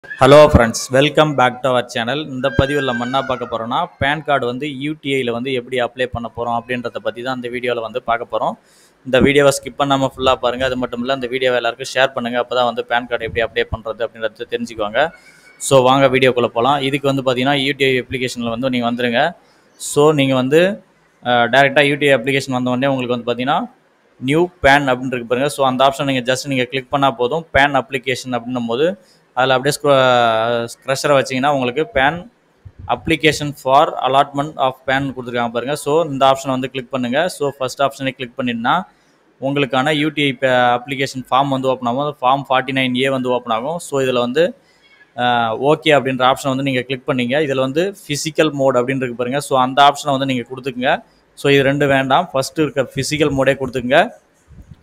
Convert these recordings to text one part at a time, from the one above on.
Hello friends, welcome back to our channel. இந்த பதிவில் நம்ம என்ன பார்க்க போகிறோம்னா, பேன் கார்டு வந்து யூடிஐயில் வந்து எப்படி அப்ளை பண்ண போகிறோம் அப்படின்றத பற்றி தான் இந்த வீடியோவில் வந்து பார்க்க போகிறோம். இந்த வீடியோவை ஸ்கிப் பண்ணாமல் ஃபுல்லாக பாருங்கள். அது மட்டும் இல்லை, இந்த வீடியோவை எல்லாருக்கும் ஷேர் பண்ணுங்கள். அப்போ தான் வந்து பேன் கார்டு எப்படி அப்ளை பண்ணுறது அப்படின்றத தெரிஞ்சுக்குவாங்க. ஸோ வாங்க வீடியோக்குள்ளே போகலாம். இதுக்கு வந்து பார்த்தீங்கன்னா யூடிஐ அப்ளிகேஷனில் வந்து நீங்கள் வந்துடுங்க. ஸோ நீங்கள் வந்து டேரெக்டாக யூடிஐ அப்ளிகேஷன் வந்தோடனே உங்களுக்கு வந்து பார்த்தீங்கன்னா நியூ பேன் அப்படின்னு இருக்கு பாருங்க. ஸோ அந்த ஆப்ஷன் நீங்கள் கிளிக் பண்ணால் போதும். பேன் அப்ளிகேஷன் அப்படின்னும் போது அதில் அப்படியே ஸ்க்ரஷரை வச்சிங்கன்னா உங்களுக்கு PAN application for allotment of PAN கொடுத்துருக்காங்க பாருங்கள். ஸோ இந்த ஆப்ஷனை வந்து கிளிக் பண்ணுங்கள். ஸோ ஃபஸ்ட் ஆப்ஷனை கிளிக் பண்ணிட்டுனா உங்களுக்கான யூடிஐ அப்ளிகேஷன் ஃபார்ம் வந்து ஓப்பன் ஆகும். ஃபார்ம் 49A வந்து ஓப்பன் ஆகும். ஸோ இதில் வந்து ஓகே அப்படின்ற ஆப்ஷனை வந்து நீங்கள் கிளிக் பண்ணிங்க. இதில் வந்து ஃபிசிக்கல் மோட் அப்படின்னு இருக்கு பாருங்கள். ஸோ அந்த ஆப்ஷனை வந்து நீங்கள் கொடுத்துக்குங்க. ஸோ இது ரெண்டு வேண்டாம், ஃபஸ்ட்டு இருக்க ஃபிசிக்கல் மோடே கொடுத்துக்குங்க.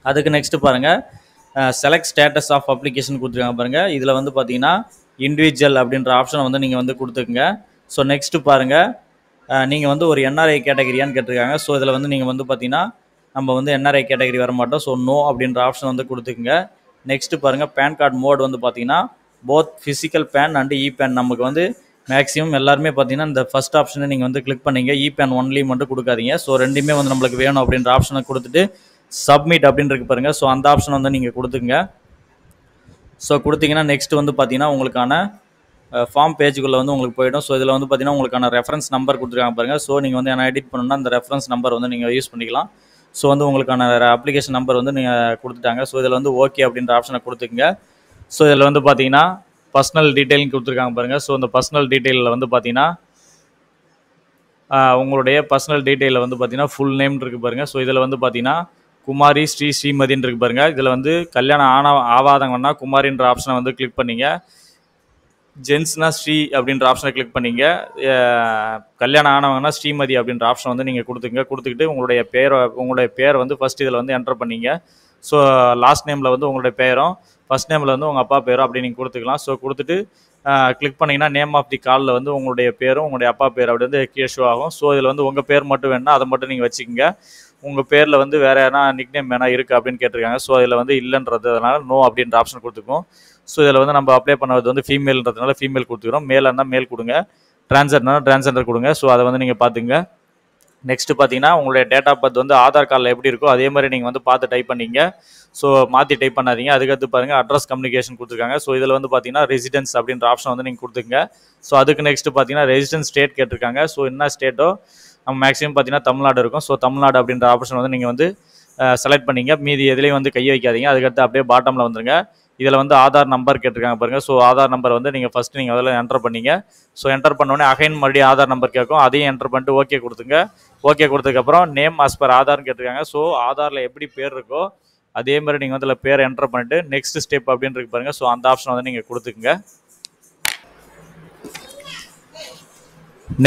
அதுக்கு நெக்ஸ்ட்டு பாருங்கள், செலக்ட் ஸ்டேட்டஸ் ஆஃப் அப்ளிகேஷன் கொடுத்துருக்காங்க பாருங்கள். இதில் வந்து பார்த்தீங்கன்னா இண்டிவிஜுவல் அப்படின்ற ஆப்ஷனை வந்து நீங்கள் வந்து கொடுத்துக்குங்க. ஸோ நெக்ஸ்ட்டு பாருங்கள், நீங்கள் வந்து ஒரு என்ஆர்ஐ கேட்டகரியான்னு கேட்டிருக்காங்க. ஸோ இதில் வந்து நீங்கள் வந்து பார்த்தீங்கன்னா நம்ம வந்து என்ஆர்ஐ கேட்டகரி வர மாட்டோம். ஸோ நோ அப்படின்ற ஆப்ஷன் வந்து கொடுத்துக்குங்க. நெக்ஸ்ட்டு பாருங்கள், பேன் கார்டு மோட் வந்து பார்த்தீங்கன்னா both physical PAN and e PAN. நமக்கு வந்து மேக்ஸிமம் எல்லாருமே பார்த்தீங்கன்னா இந்த ஃபஸ்ட் ஆப்ஷனை நீங்கள் வந்து கிளிக் பண்ணிங்க. இ பேன் ஒன்லி மட்டும் கொடுக்காதீங்க. ஸோ ரெண்டுமே வந்து நம்மளுக்கு வேணும் அப்படின்ற ஆப்ஷனை கொடுத்துட்டு சப்மிட் அப்படின்னு இருக்கு பாருங்கள். ஸோ அந்த ஆப்ஷன் வந்து நீங்கள் கொடுத்துங்க. ஸோ கொடுத்தீங்கன்னா நெக்ஸ்ட் வந்து பார்த்தீங்கன்னா உங்களுக்கான ஃபார்ம் பேஜுக்குள்ளே வந்து உங்களுக்கு போயிடும். ஸோ இதில் வந்து பார்த்தீங்கன்னா உங்களுக்கான ரெஃபரன்ஸ் நம்பர் கொடுத்துருக்காங்க பாருங்கள். ஸோ நீங்கள் வந்து என்ன எடிட் பண்ணணும்னா அந்த ரெஃபரன்ஸ் நம்பர் வந்து நீங்கள் யூஸ் பண்ணிக்கலாம். ஸோ வந்து உங்களுக்கான அப்ளிகேஷன் நம்பர் வந்து நீங்கள் கொடுத்துட்டாங்க. ஸோ இதில் வந்து ஓகே அப்படின்ற ஆப்ஷனை கொடுத்துக்குங்க. ஸோ இதில் வந்து பார்த்தீங்கன்னா பர்சனல் டீட்டெயிலிங் கொடுத்துருக்காங்க பாருங்கள். ஸோ இந்த பர்சனல் டீட்டெயிலில் வந்து பார்த்தீங்கன்னா உங்களுடைய பர்சனல் டீட்டெயிலில் வந்து பார்த்தீங்கன்னா ஃபுல் நேம் இருக்குது பாருங்கள். ஸோ இதில் வந்து பார்த்தீங்கன்னா குமாரி ஸ்ரீமதின்னு இருக்கு பாருங்க. இதில் வந்து கல்யாணம் ஆவாதங்கன்னா குமாரின்ற ஆப்ஷனை வந்து கிளிக் பண்ணிங்க. ஜென்ஸ்னா ஸ்ரீ அப்படின்ற ஆப்ஷனை கிளிக் பண்ணிங்க. கல்யாணம் ஆனவங்கன்னா ஸ்ரீமதி அப்படின்ற ஆப்ஷன் வந்து நீங்கள் கொடுத்துக்கிட்டு உங்களுடைய பேர் வந்து ஃபஸ்ட் இதில் வந்து என்டர் பண்ணிங்க. ஸோ லாஸ்ட் நேமில் வந்து உங்களுடைய பேரும் ஃபஸ்ட் நேமில் வந்து உங்கள் அப்பா பேரும் அப்படி நீங்கள் கொடுத்துக்கலாம். ஸோ கொடுத்துட்டு கிளிக் பண்ணிங்கன்னா நேம் ஆஃப் தி காலில் வந்து உங்களுடைய பேரும் உங்களுடைய அப்பா பேர் அப்படி வந்து கேஷோ ஆகும். ஸோ இதில் வந்து உங்கள் பேர் மட்டும் வேணுன்னா அதை மட்டும் நீங்கள் வச்சுக்கோங்க. உங்கள் பேரில் வந்து வேறு எதனா நிக்நேம் வேணா இருக்குது அப்படின்னு கேட்டிருக்காங்க. ஸோ இதில் வந்து இல்லைன்றது அதனால் நோ அப்படின்ற ஆப்ஷன் கொடுத்துக்கும். ஸோ இதில் வந்து நம்ம அப்ளை பண்ணது வந்து ஃபீமேல்ன்றதுனால ஃபீமேல் கொடுத்துக்கிறோம். மேலானா மேல் கொடுங்க, டிரான்ஸ்ஜெண்டர்னா டிரான்ஸ்ஜெண்டர் கொடுங்க. ஸோ அதை வந்து நீங்கள் பார்த்துங்க. நெக்ஸ்ட்டு பார்த்தீங்கன்னா உங்களுடைய டேட் ஆஃப் பர்த் வந்து ஆதார் கார்டில் எப்படி இருக்கோ அதே மாதிரி நீங்கள் வந்து பார்த்து டைப் பண்ணிங்க. ஸோ மாற்றி டைப் பண்ணாதீங்க. அதுக்கடுத்து பாருங்கள் அட்ரஸ் கம்யூனிகேஷன் கொடுத்துருக்காங்க. ஸோ இதில் வந்து பார்த்தீங்கன்னா ரெசிடென்ஸ் அப்படின்ற ஆப்ஷன் வந்து நீங்கள் கொடுத்துங்க. ஸோ அதுக்கு நெக்ஸ்ட்டு பார்த்தீங்கன்னா ரெசிடென்ஸ் ஸ்டேட் கேட்டிருக்காங்க. ஸோ என்ன ஸ்டேட்டோ நம்ம மேக்ஸிமம் பார்த்தீங்கன்னா தமிழ்நாடு இருக்கும். ஸோ தமிழ்நாடு அப்படின்ற ஆப்ஷன் வந்து நீங்கள் வந்து செலக்ட் பண்ணிங்க. மீதி எதுலேயும் வந்து கையை வைக்காதீங்க. அதுக்கடுத்து அப்படியே பாட்டமில் வந்துருங்க. இதில் வந்து ஆதார் நம்பர் கேட்டிருக்காங்க பாருங்கள். ஸோ ஆதார் நம்பர் வந்து நீங்கள் ஃபஸ்ட்டு நீங்கள் அதில் என்டர் பண்ணிங்க. ஸோ என்டர் பண்ணோடனே அகைன் மறுபடியும் ஆதார் நம்பர் கேட்கும். அதையும் என்டர் பண்ணிட்டு ஓகே கொடுத்துங்க. ஓகே கொடுத்ததுக்கப்புறம் நேம் ஆஸ் பர் ஆதார்னு கேட்டிருக்காங்க. ஸோ ஆதாரில் எப்படி பேர் இருக்கோ அதே மாதிரி நீங்கள் வந்து அதில் பேர் என்டர் பண்ணிட்டு நெக்ஸ்ட் ஸ்டெப் அப்படின்னு இருக்கு பாருங்கள். ஸோ அந்த ஆப்ஷன் வந்து நீங்கள் கொடுத்துக்குங்க.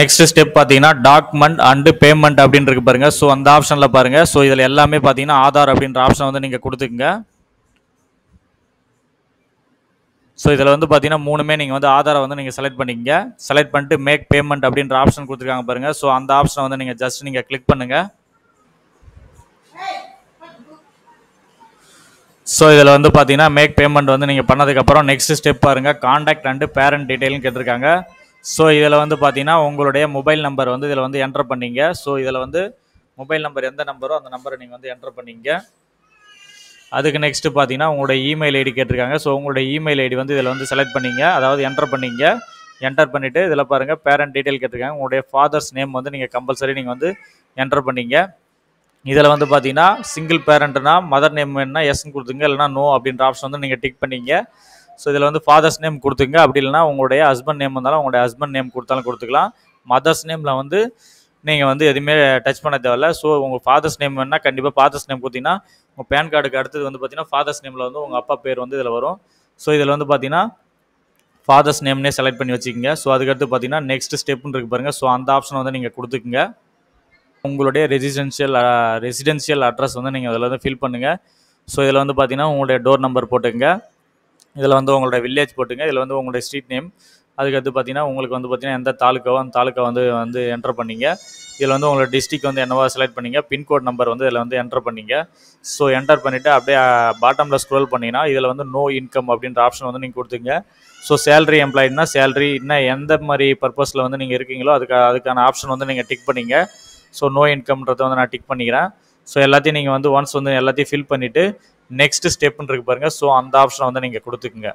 நெக்ஸ்ட் ஸ்டெப் பார்த்தீங்கன்னா டாக்குமெண்ட் அண்டு பேமெண்ட் அப்படின்னு இருக்கு பாருங்க. ஸோ அந்த ஆப்ஷனில் பாருங்க. ஸோ இதில் எல்லாமே பார்த்தீங்கன்னா ஆதார் அப்படின்ற ஆப்ஷன் வந்து நீங்கள் கொடுத்துக்குங்க. ஸோ இதில் வந்து பார்த்தீங்கன்னா மூணுமே நீங்கள் வந்து ஆதாரை வந்து நீங்கள் செலக்ட் பண்ணிக்கங்க. செலக்ட் பண்ணிட்டு மேக் பேமெண்ட் அப்படின்ற ஆப்ஷன் கொடுத்துருக்காங்க பாருங்க. ஸோ அந்த ஆப்ஷனை வந்து நீங்கள் ஜஸ்ட் நீங்கள் கிளிக் பண்ணுங்க. ஸோ இதில் வந்து பார்த்தீங்கன்னா மேக் பேமெண்ட் வந்து நீங்கள் பண்ணதுக்கப்புறம் நெக்ஸ்ட் ஸ்டெப் பாருங்கள், காண்டாக்ட் அண்டு பேரண்ட் டீட்டெயில்னு கேட்டிருக்காங்க. ஸோ இதில் வந்து பார்த்தீங்கன்னா உங்களுடைய மொபைல் நம்பர் வந்து இதில் வந்து என்டர் பண்ணிங்க. ஸோ இதில் வந்து மொபைல் நம்பர் எந்த நம்பரோ அந்த நம்பரை நீங்கள் வந்து என்டர் பண்ணிங்க. அதுக்கு நெக்ஸ்ட்டு பார்த்தீங்கன்னா உங்களுடைய இமெயில் ஐடி கேட்டிருக்காங்க. ஸோ உங்களுடைய இமெயில் ஐடி வந்து இதில் வந்து செலக்ட் பண்ணிங்க, அதாவது என்டர் பண்ணிங்க. என்டர் பண்ணிவிட்டு இதில் பாருங்கள் பேரண்ட் டீட்டெயில் கேட்டிருக்காங்க. உங்களுடைய ஃபாதர்ஸ் நேம் வந்து நீங்கள் கம்பல்சரி நீங்கள் வந்து என்டர் பண்ணிங்க. இதில் வந்து பார்த்தீங்கன்னா சிங்கிள் பேரண்ட்னா மதர் நேம் வேணுன்னா எஸ்ன்னு கொடுத்துங்க, இல்லைனா நோ அப்படின்ற ஆப்ஷன் வந்து நீங்கள் டிக் பண்ணிங்க. ஸோ இதில் வந்து ஃபாதர்ஸ் நேம் கொடுத்துங்க. அப்படி இல்லைனா உங்களுடைய ஹஸ்பண்ட் நேம் இருந்தாலும் உங்களுடைய ஹஸ்பண்ட் நேம் கொடுத்தாலும் கொடுத்துக்கலாம். மதர்ஸ் நேமில் வந்து நீங்கள் வந்து எதுவுமே டச் பண்ண தேவையில்ல. ஸோ உங்கள் ஃபாதர்ஸ் நேம் வேணுன்னா கண்டிப்பாக ஃபாதர்ஸ் நேம் கொடுத்தீங்கன்னா உங்கள் பேன் கார்டுக்கு அடுத்தது வந்து பார்த்தீங்கன்னா ஃபாதர்ஸ் நேமில் வந்து உங்கள் அப்பா பேர் வந்து இதில் வரும். ஸோ இதில் வந்து பார்த்தீங்கன்னா ஃபாதர்ஸ் நேம்னே செலக்ட் பண்ணி வச்சுக்கோங்க. ஸோ அதுக்கடுத்து பார்த்தீங்கன்னா நெக்ஸ்ட் ஸ்டெப்னு இருக்கு பாருங்கள். ஸோ அந்த ஆப்ஷனை வந்து நீங்கள் கொடுத்துக்குங்க. உங்களுடைய ரெசிடென்ஷியல் அட்ரஸ் வந்து நீங்கள் அதில் வந்து ஃபில் பண்ணுங்கள். ஸோ இதில் வந்து பார்த்தீங்கன்னா உங்களுடைய டோர் நம்பர் போட்டுங்க. இதில் வந்து உங்களுடைய வில்லேஜ் போட்டுங்க. இதில் வந்து உங்களுடைய ஸ்ட்ரீட் நேம், அதுக்கடுத்து பார்த்தீங்கன்னா உங்களுக்கு வந்து பார்த்தீங்கன்னா எந்த தாலுக்காவோ அந்த தாலுக்கா வந்து என்டர் பண்ணிங்க. இதில் வந்து உங்களோட டிஸ்ட்ரிக் வந்து என்னவோ செலக்ட் பண்ணிங்க. பின்கோட் நம்பர் வந்து இதில் வந்து என்டர் பண்ணிங்க. ஸோ என்டர் பண்ணிவிட்டு அப்படியே பாட்டமில் ஸ்க்ரோல் பண்ணிங்கன்னா இதில் வந்து நோ இன்கம் அப்படின்ற ஆப்ஷன் வந்து நீங்கள் கொடுத்துங்க. ஸோ சேலரி எம்ப்ளாய்டுனா சேலரி இன்னும் எந்த மாதிரி பர்பஸில் வந்து நீங்கள் இருக்கீங்களோ அதுக்கான ஆப்ஷன் வந்து நீங்கள் டிக் பண்ணிங்க. ஸோ நோ இன்கம்ன்றதை வந்து நான் டிக் பண்ணிக்கிறேன். ஸோ எல்லாத்தையும் நீங்கள் வந்து ஒன்ஸ் வந்து எல்லாத்தையும் ஃபில் பண்ணிவிட்டு நெக்ஸ்ட் ஸ்டெப்னு இருக்கு பாருங்கள். ஸோ அந்த ஆப்ஷனை வந்து நீங்கள் கொடுத்துக்குங்க.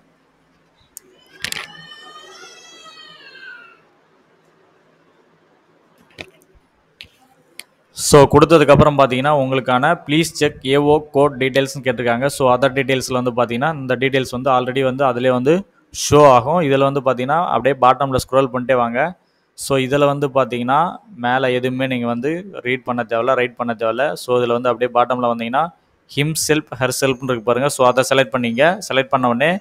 ஸோ கொடுத்ததுக்கப்புறம் பார்த்தீங்கன்னா உங்களுக்கான ப்ளீஸ் செக் ஏஓ கோட் டீட்டெயில்ஸ்னு கேட்டிருக்காங்க. ஸோ அதர் டீட்டெயில்ஸில் வந்து பார்த்தீங்கன்னா இந்த டீட்டெயில்ஸ் வந்து ஆல்ரெடி வந்து அதிலே வந்து ஷோ ஆகும். இதில் வந்து பார்த்தீங்கன்னா அப்படியே பாட்டமில் ஸ்க்ரோல் பண்ணிட்டே வாங்க. ஸோ இதில் வந்து பார்த்தீங்கன்னா மேலே எதுவுமே நீங்கள் வந்து ரீட் பண்ண தேவையில்ல, ரைட் பண்ண தேவையில்ல. ஸோ இதில் வந்து அப்படியே பாட்டமில் வந்தீங்கன்னா ஹிம் செல்ஃப் ஹர் செல்ஃப்னு இருக்கு பாருங்கள். ஸோ அதை செலக்ட் பண்ணிங்க. செலக்ட் பண்ண உடனே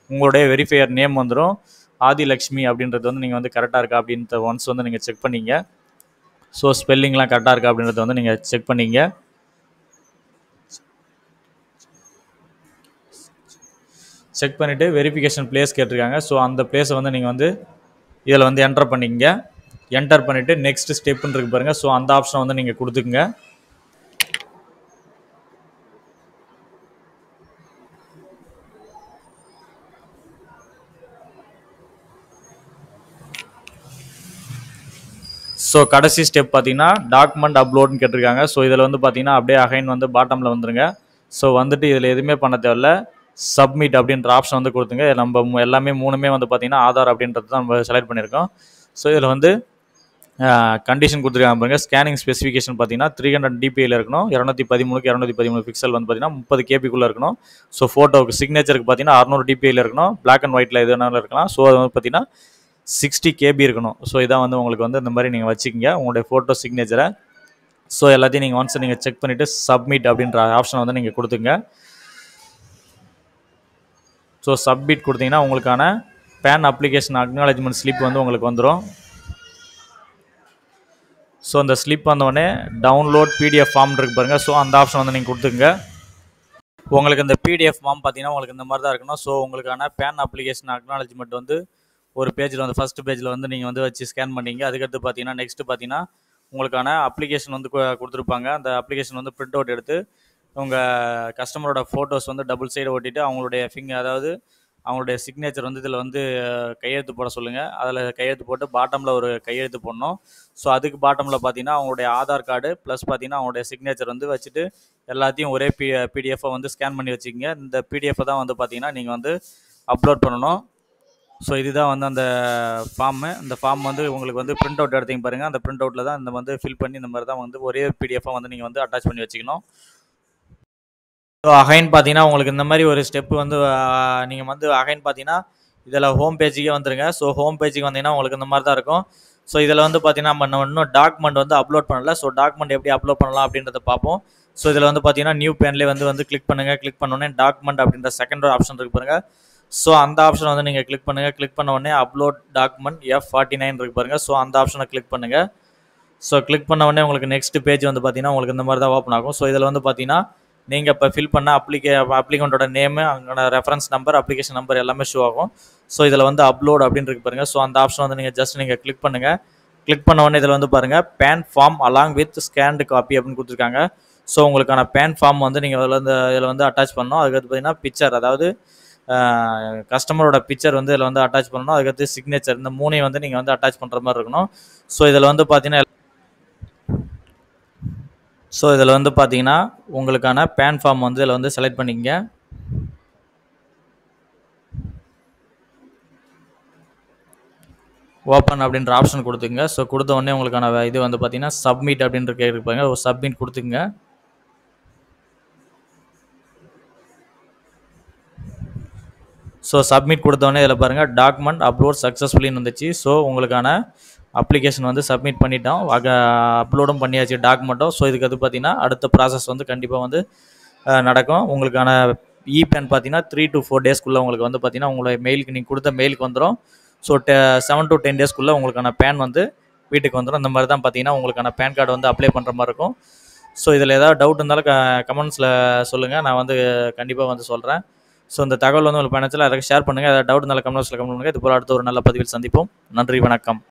உங்களுடைய வெரிஃபையர் நேம் வந்துடும். ஆதிலக்ஷ்மி அப்படின்றது வந்து நீங்கள் வந்து கரெக்டாக இருக்கா அப்படின்ற ஒன்ஸ் வந்து நீங்கள் செக் பண்ணிங்க. ஸோ ஸ்பெல்லிங்லாம் கரெக்டாக இருக்கா அப்படின்றத வந்து நீங்கள் செக் பண்ணிங்க. செக் பண்ணிவிட்டு வெரிஃபிகேஷன் பிளேஸ் கேட்டிருக்காங்க. ஸோ அந்த பிளேஸை வந்து நீங்கள் வந்து இதில் வந்து என்டர் பண்ணிங்க. என்டர் பண்ணிவிட்டு நெக்ஸ்ட் ஸ்டெப்புன்னு இருக்கு பாருங்கள். ஸோ அந்த ஆப்ஷனை வந்து நீங்கள் கொடுத்துக்குங்க. ஸோ கடைசி ஸ்டெப் பார்த்தீங்கன்னா டாக்குமெண்ட் அப்லோட்னு கேட்டிருக்காங்க. ஸோ இதில் வந்து பார்த்தீங்கன்னா அப்படியே அகைன் வந்து பாட்டமில் வந்துருங்க. ஸோ வந்துட்டு இதில் எதுவுமே பண்ண தேவையில்ல, சப்மிட் அப்படின்ற ஆப்ஷன் வந்து கொடுத்துங்க. நம்ம எல்லாமே மூணுமே வந்து பார்த்தீங்கன்னா ஆதார் அப்படின்றது தான் நம்ம செலக்ட் பண்ணியிருக்கோம். ஸோ இதில் வந்து கண்டிஷன் கொடுத்துருக்காங்க பாருங்க. ஸ்கேனிங் ஸ்பெசிஃபிகேஷன் பார்த்தீங்கன்னா 300 dpiயில் இருக்கணும். 213க்கு 213 பிக்சல் வந்து பார்த்தீங்கன்னா 30 kbக்குள்ளே இருக்கணும். ஸோ ஃபோட்டோவுக்கு சிக்னேச்சருக்கு பார்த்தீங்கன்னா 600 dpiயில் இருக்கணும். பிளாக் அண்ட் ஒயிட்டில் எது வேணாலும் இருக்கலாம். ஸோ அது வந்து பார்த்தீங்கன்னா 60 kb இருக்கணும். ஸோ இதான் வந்து உங்களுக்கு வந்து இந்த மாதிரி நீங்கள் வச்சுக்கிங்க உங்களுடைய ஃபோட்டோ சிக்னேச்சரை. ஸோ எல்லாத்தையும் நீங்கள் ஒன்ஸ் நீங்கள் செக் பண்ணிவிட்டு சப்மிட் அப்படின்ற ஆப்ஷனை வந்து நீங்கள் கொடுத்துங்க. ஸோ சப்மிட் கொடுத்தீங்கன்னா உங்களுக்கான பேன் அப்ளிகேஷன் அக்னாலஜ்மெண்ட் ஸ்லிப் வந்து உங்களுக்கு வந்துடும். ஸோ அந்த ஸ்லிப் வந்தோடனே டவுன்லோட் பிடிஎஃப் ஃபார்ம் இருக்கு பாருங்கள். ஸோ அந்த ஆப்ஷன் வந்து நீங்கள் கொடுத்துங்க. உங்களுக்கு இந்த பிடிஎஃப் ஃபார்ம் பார்த்தீங்கன்னா உங்களுக்கு இந்த மாதிரி தான் இருக்கணும். ஸோ உங்களுக்கான பேன் அப்ளிகேஷன் அக்னாலஜ்மெண்ட் வந்து ஒரு பேஜில் வந்து ஃபஸ்ட் பேஜில் வந்து நீங்கள் வந்து வச்சு ஸ்கேன் பண்ணிங்க. அதுக்கடுத்து பார்த்தீங்கன்னா நெக்ஸ்ட்டு பார்த்தீங்கன்னா உங்களுக்கான அப்ளிகேஷன் வந்து கொடுத்துருப்பாங்க. அந்த அப்ளிகேஷன் வந்து பிரிண்ட் அவுட் எடுத்து உங்கள் கஸ்டமரோட ஃபோட்டோஸ் வந்து டபுள் சைடு ஓட்டிட்டு அவங்களுடைய அதாவது அவங்களுடைய சிக்னேச்சர் வந்து இதில் வந்து கையெழுத்து போட சொல்லுங்கள். அதில் கையெழுத்து போட்டு பாட்டமில் ஒரு கையெழுத்து போடணும். ஸோ அதுக்கு பாட்டமில் பார்த்தீங்கன்னா அவங்களுடைய ஆதார் கார்டு ப்ளஸ் பார்த்தீங்கன்னா அவங்களுடைய சிக்னேச்சர் வந்து வச்சுட்டு எல்லாத்தையும் ஒரே பிடிஎஃபை வந்து ஸ்கேன் பண்ணி வச்சுக்கிங்க. இந்த பிடிஎஃபை தான் வந்து பார்த்தீங்கன்னா நீங்கள் வந்து அப்லோட் பண்ணணும். ஸோ இதுதான் வந்து அந்த ஃபார்மு. இந்த ஃபார்ம் வந்து உங்களுக்கு வந்து பிரிண்ட் அவுட் எடுத்தீங்க பாருங்கள். அந்த பிரிண்ட் அவுட்டில் தான் இந்த வந்து ஃபில் பண்ணி இந்த மாதிரி தான் வந்து ஒரே பிடிஎஃபாக வந்து நீங்கள் வந்து அட்டாச் பண்ணி வச்சுக்கணும். ஸோ அகைன் பார்த்தீங்கன்னா உங்களுக்கு இந்த மாதிரி ஒரு ஸ்டெப்பு வந்து நீங்கள் வந்து அகைன் பார்த்தீங்கன்னா இதில் ஹோம் பேஜுக்கே வந்துருங்க. ஸோ ஹோம் பேஜுக்கு வந்தீங்கன்னா உங்களுக்கு இந்த மாதிரி தான் இருக்கும். ஸோ இதில் வந்து பார்த்தீங்கன்னா நம்ம இன்னும் டாக்குமெண்ட் வந்து அப்லோட் பண்ணல. ஸோ டாக்குமெண்ட் எப்படி அப்லோட் பண்ணலாம் அப்படின்றத பார்ப்போம். ஸோ இதில் வந்து பார்த்தீங்கன்னா நியூ பேன்லேயே வந்து கிளிக் பண்ணுங்கள். கிளிக் பண்ணோடனே டாக்குமெண்ட் அப்படின்ற செகண்ட் ஒரு ஆப்ஷன் இருக்கு பாருங்கள். ஸோ அந்த ஆப்ஷனை வந்து நீங்கள் கிளிக் பண்ணுங்கள். கிளிக் பண்ண உடனே அப்லோட் டாக்குமெண்ட் F49 இருக்கு பாருங்கள். ஸோ அந்த ஆப்ஷனை கிளிக் பண்ணுங்கள். ஸோ கிளிக் பண்ண உடனே உங்களுக்கு நெக்ஸ்ட் பேஜ் வந்து பார்த்தீங்கன்னா உங்களுக்கு இந்த மாதிரி தான் ஓப்பன் ஆகும். ஸோ இதில் வந்து பார்த்தீங்கன்னா நீங்கள் இப்போ ஃபில் பண்ண அப்ளிகண்ட்டோட நேமு, அங்கே ரெஃபரன்ஸ் நம்பர், அப்ளிகேஷன் நம்பர் எல்லாமே ஷோ ஆகும். ஸோ இதில் வந்து அப்லோட் அப்படின்னு இருக்கு பாருங்கள். ஸோ அந்த ஆப்ஷன் வந்து நீங்கள் ஜஸ்ட் நீங்கள் கிளிக் பண்ணுங்கள். கிளிக் பண்ண உடனே இதில் வந்து பாருங்கள் PAN form along with scanned copy அப்படின்னு கொடுத்துருக்காங்க. ஸோ உங்களுக்கான பேன் ஃபார்ம் வந்து நீங்கள் இதில் வந்து அட்டாச் பண்ணணும். அதுக்கடுத்து பார்த்தீங்கன்னா பிக்சர், அதாவது கஸ்டமரோட பிக்சர் வந்து இதில் வந்து அட்டாச் பண்ணணும். அதுக்கடுத்து சிக்னேச்சர், இந்த மூணையும் வந்து நீங்கள் வந்து அட்டாச் பண்ணுற மாதிரி இருக்கணும். ஸோ இதில் வந்து பார்த்தீங்கன்னா உங்களுக்கான பேன் ஃபார்ம் வந்து இதில் வந்து செலக்ட் பண்ணிக்கங்க. ஓப்பன் அப்படின்ற ஆப்ஷன் கொடுத்துங்க. ஸோ கொடுத்த உடனே உங்களுக்கான இது வந்து பார்த்தீங்கன்னா சப்மிட் அப்படின்ற கேட்குறாங்க. ஒரு சப்மிட் கொடுத்துங்க. ஸோ சப்மிட் கொடுத்தோடனே இதில் பாருங்கள் டாக்குமெண்ட் அப்லோட் சக்ஸஸ்ஃபுல்லின்னு வந்துச்சு. ஸோ உங்களுக்கான அப்ளிகேஷன் வந்து சப்மிட் பண்ணிட்டோம், அப்லோடும் பண்ணியாச்சு டாக்குமெண்ட்டும். ஸோ இதுக்கு அது பார்த்தீங்கன்னா அடுத்த ப்ராசஸ் வந்து கண்டிப்பாக வந்து நடக்கும். உங்களுக்கான பேன் பார்த்தீங்கன்னா 3 to 4 டேஸ்க்குள்ளே உங்களுக்கு வந்து பார்த்தீங்கன்னா உங்களுடைய மெயிலுக்கு நீங்கள் கொடுத்த மெயிலுக்கு வந்துடும். ஸோ 7 to 10 டேஸ்க்குள்ளே உங்களுக்கான பேன் வந்து வீட்டுக்கு வந்துடும். இந்த மாதிரி தான் பார்த்தீங்கன்னா உங்களுக்கான பேன் கார்டு வந்து அப்ளை பண்ணுற மாதிரி இருக்கும். ஸோ இதில் ஏதாவது டவுட் இருந்தாலும் கமெண்ட்ஸில் சொல்லுங்கள், நான் வந்து கண்டிப்பாக வந்து சொல்கிறேன். ஸோ இந்த தகவல் வந்து உங்களுக்கு பயணத்தில் யாராவது ஷேர் பண்ணுங்கள். ஏதாவது டவுட் இருந்தாலும் கமெண்ட் பாக்ஸில் கமெண்ட் பண்ணுங்கள். இது போல் அடுத்த ஒரு நல்ல பதிவில் சந்திப்போம். நன்றி, வணக்கம்.